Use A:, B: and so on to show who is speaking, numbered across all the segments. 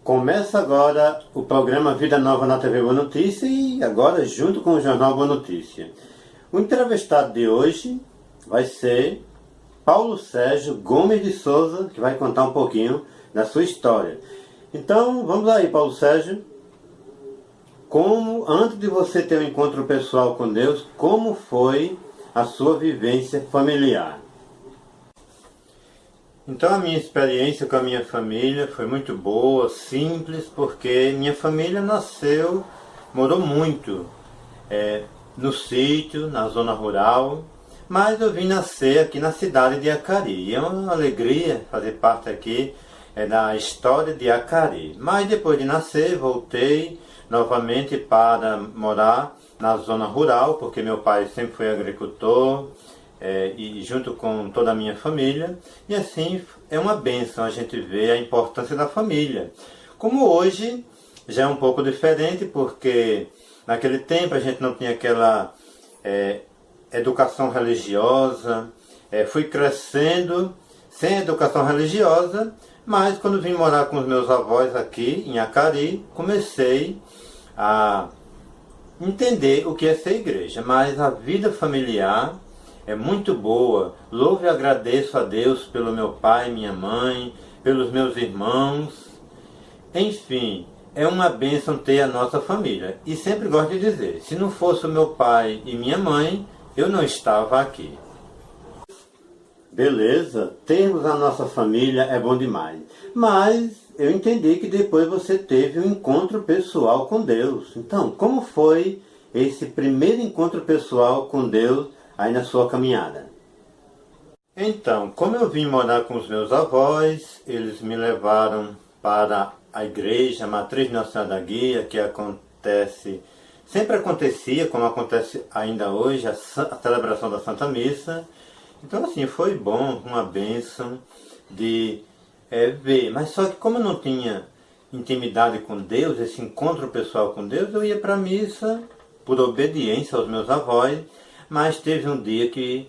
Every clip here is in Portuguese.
A: Começa agora o programa Vida Nova na TV Boa Notícia e agora junto com o Jornal Boa Notícia. O entrevistado de hoje vai ser Paulo Sérgio Gomes de Souza, que vai contar um pouquinho da sua história. Então vamos aí, Paulo Sérgio. Antes de você ter um encontro pessoal com Deus, como foi a sua vivência familiar? Então a minha experiência com a minha família foi muito boa, simples, porque minha família morou muito no sítio, na zona rural, mas eu vim nascer aqui na cidade de Acari. E é uma alegria fazer parte aqui da história de Acari. Mas depois de nascer, voltei novamente para morar na zona rural, porque meu pai sempre foi agricultor, e junto com toda a minha família, e assim é uma bênção a gente ver a importância da família. Como hoje já é um pouco diferente, porque naquele tempo a gente não tinha aquela educação religiosa, fui crescendo sem educação religiosa, mas quando vim morar com os meus avós aqui em Acari, comecei a entender o que é ser igreja, mas a vida familiar é muito boa. Louvo e agradeço a Deus pelo meu pai, minha mãe, pelos meus irmãos. Enfim, é uma bênção ter a nossa família. E sempre gosto de dizer, se não fosse o meu pai e minha mãe, eu não estava aqui. Beleza, termos a nossa família é bom demais. Mas eu entendi que depois você teve um encontro pessoal com Deus. Então, como foi esse primeiro encontro pessoal com Deus aí na sua caminhada? Então, como eu vim morar com os meus avós, eles me levaram para a igreja, a Matriz Nossa Senhora da Guia, que sempre acontecia, como acontece ainda hoje, a celebração da Santa Missa. Então assim, foi bom, uma bênção de ver. Mas só que como eu não tinha intimidade com Deus, esse encontro pessoal com Deus, eu ia para a missa por obediência aos meus avós. Mas teve um dia que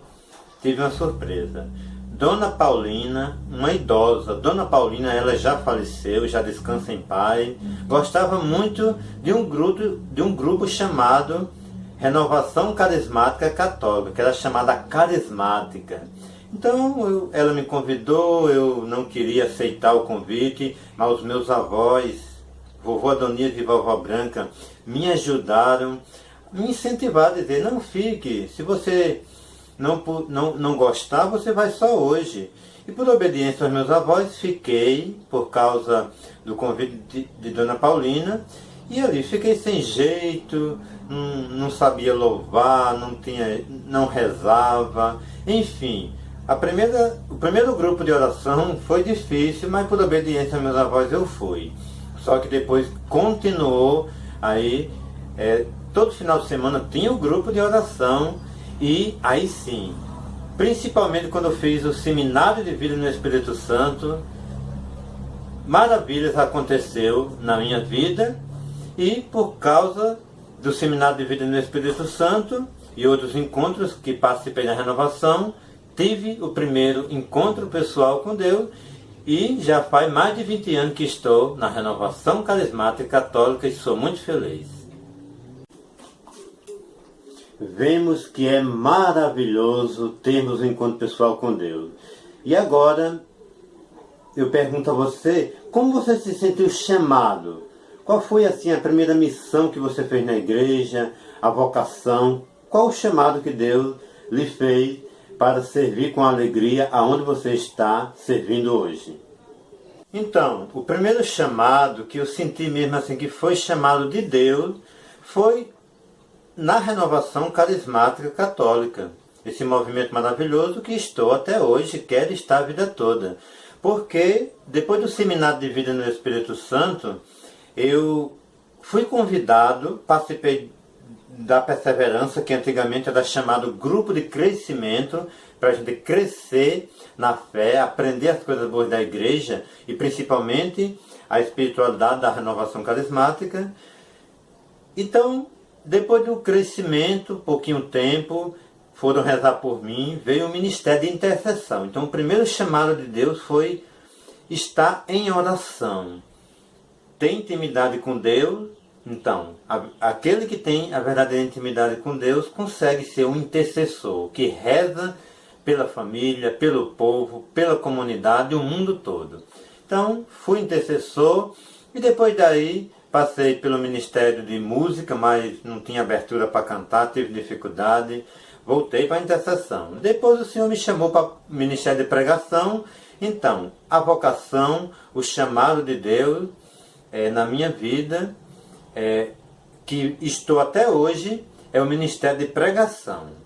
A: tive uma surpresa. Dona Paulina, uma idosa, Dona Paulina, ela já faleceu, já descansa em paz, gostava muito de um grupo chamado Renovação Carismática Católica, que era chamada Carismática. Então ela me convidou, eu não queria aceitar o convite, mas os meus avós, vovô Adonias e vovó Branca, me ajudaram, me incentivaram a dizer, não fique, se você não gostar, você vai só hoje. E por obediência aos meus avós, fiquei, por causa do convite de Dona Paulina, e ali fiquei sem jeito, não sabia louvar, não rezava, enfim. O primeiro grupo de oração foi difícil, mas por obediência aos meus avós eu fui. Só que depois continuou, aí todo final de semana tinha o grupo de oração, e aí sim, principalmente quando eu fiz o Seminário de Vida no Espírito Santo, maravilhas aconteceu na minha vida. E por causa do Seminário de Vida no Espírito Santo e outros encontros que participei na renovação, tive o primeiro encontro pessoal com Deus e já faz mais de 20 anos que estou na Renovação Carismática Católica e sou muito feliz. Vemos que é maravilhoso termos um encontro pessoal com Deus. E agora eu pergunto a você, como você se sentiu chamado? Qual foi assim a primeira missão que você fez na igreja, a vocação? Qual o chamado que Deus lhe fez para servir com alegria aonde você está servindo hoje? Então, o primeiro chamado que eu senti mesmo assim que foi chamado de Deus foi na Renovação Carismática Católica. Esse movimento maravilhoso que estou até hoje, quero estar a vida toda. Porque depois do Seminário de Vida no Espírito Santo, eu fui convidado, participei da Perseverança, que antigamente era chamado Grupo de Crescimento, para a gente crescer na fé, aprender as coisas boas da igreja e principalmente a espiritualidade da renovação carismática. Então, depois do crescimento, pouquinho tempo, foram rezar por mim, veio o ministério de intercessão. Então o primeiro chamado de Deus foi estar em oração. ter intimidade com Deus, então, aquele que tem a verdadeira intimidade com Deus consegue ser um intercessor, que reza pela família, pelo povo, pela comunidade, o mundo todo. Então, fui intercessor e depois daí passei pelo Ministério de Música, mas não tinha abertura para cantar, tive dificuldade, voltei para a intercessão. Depois o Senhor me chamou para o Ministério de Pregação. Então, a vocação, o chamado de Deus na minha vida, que estou até hoje, é o Ministério de Pregação.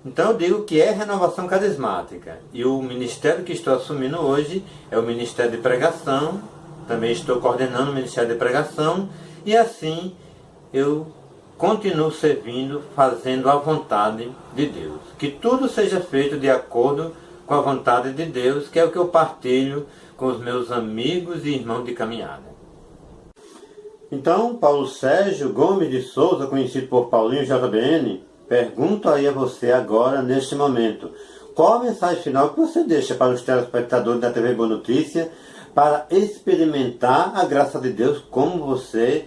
A: Então eu digo que é renovação carismática. E o ministério que estou assumindo hoje é o Ministério de Pregação. Também estou coordenando o Ministério de Pregação. E assim eu continuo servindo, fazendo a vontade de Deus. Que tudo seja feito de acordo com a vontade de Deus, que é o que eu partilho com os meus amigos e irmãos de caminhada. Então, Paulo Sérgio Gomes de Souza, conhecido por Paulinho JBN, pergunto aí a você agora, neste momento, qual a mensagem final que você deixa para os telespectadores da TV Boa Notícia para experimentar a graça de Deus, como você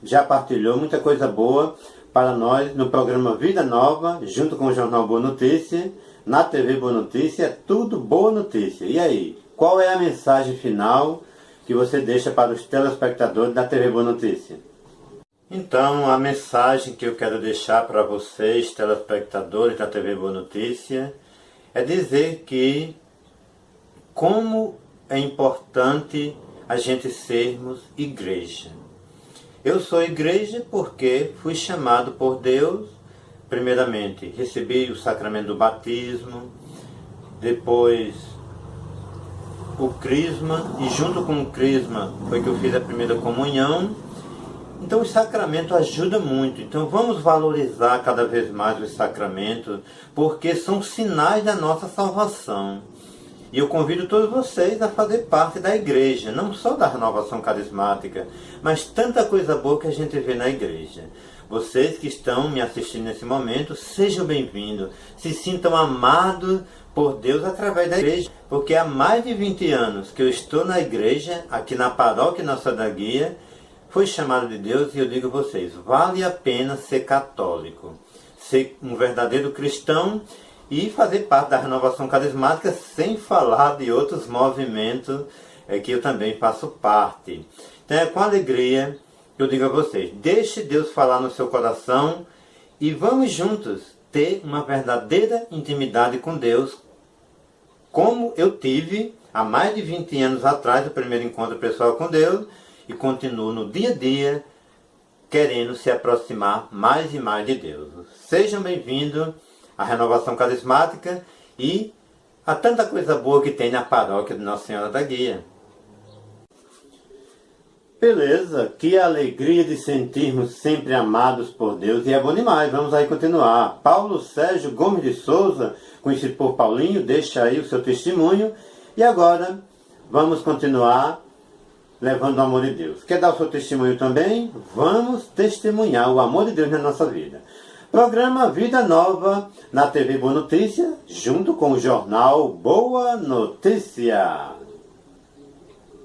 A: já partilhou muita coisa boa para nós no programa Vida Nova, junto com o Jornal Boa Notícia, na TV Boa Notícia, é tudo boa notícia. E aí, qual é a mensagem final que você deixa para os telespectadores da TV Boa Notícia? Então, a mensagem que eu quero deixar para vocês, telespectadores da TV Boa Notícia, é dizer que como é importante a gente sermos igreja. Eu sou igreja porque fui chamado por Deus, primeiramente recebi o sacramento do batismo, depois o crisma, e junto com o crisma foi que eu fiz a primeira comunhão. Então o sacramento ajuda muito. Então vamos valorizar cada vez mais os sacramentos, porque são sinais da nossa salvação. E eu convido todos vocês a fazer parte da igreja, não só da renovação carismática, mas tanta coisa boa que a gente vê na igreja. Vocês que estão me assistindo nesse momento, sejam bem-vindos, se sintam amados por Deus através da igreja, porque há mais de 20 anos que eu estou na igreja, aqui na paróquia Nossa da Guia, foi chamado de Deus, e eu digo a vocês, vale a pena ser católico, ser um verdadeiro cristão e fazer parte da renovação carismática, sem falar de outros movimentos que eu também faço parte. Então é com alegria que eu digo a vocês, deixe Deus falar no seu coração e vamos juntos ter uma verdadeira intimidade com Deus, como eu tive há mais de 20 anos atrás, o primeiro encontro pessoal com Deus, e continuo no dia a dia querendo se aproximar mais e mais de Deus. Sejam bem-vindos à renovação carismática e a tanta coisa boa que tem na paróquia de Nossa Senhora da Guia. Beleza, que alegria de sentirmos sempre amados por Deus, e é bom demais, vamos aí continuar. Paulo Sérgio Gomes de Souza, conhecido por Paulinho, deixa aí o seu testemunho, e agora vamos continuar levando o amor de Deus. Quer dar o seu testemunho também? Vamos testemunhar o amor de Deus na nossa vida. Programa Vida Nova na TV Boa Notícia, junto com o jornal Boa Notícia.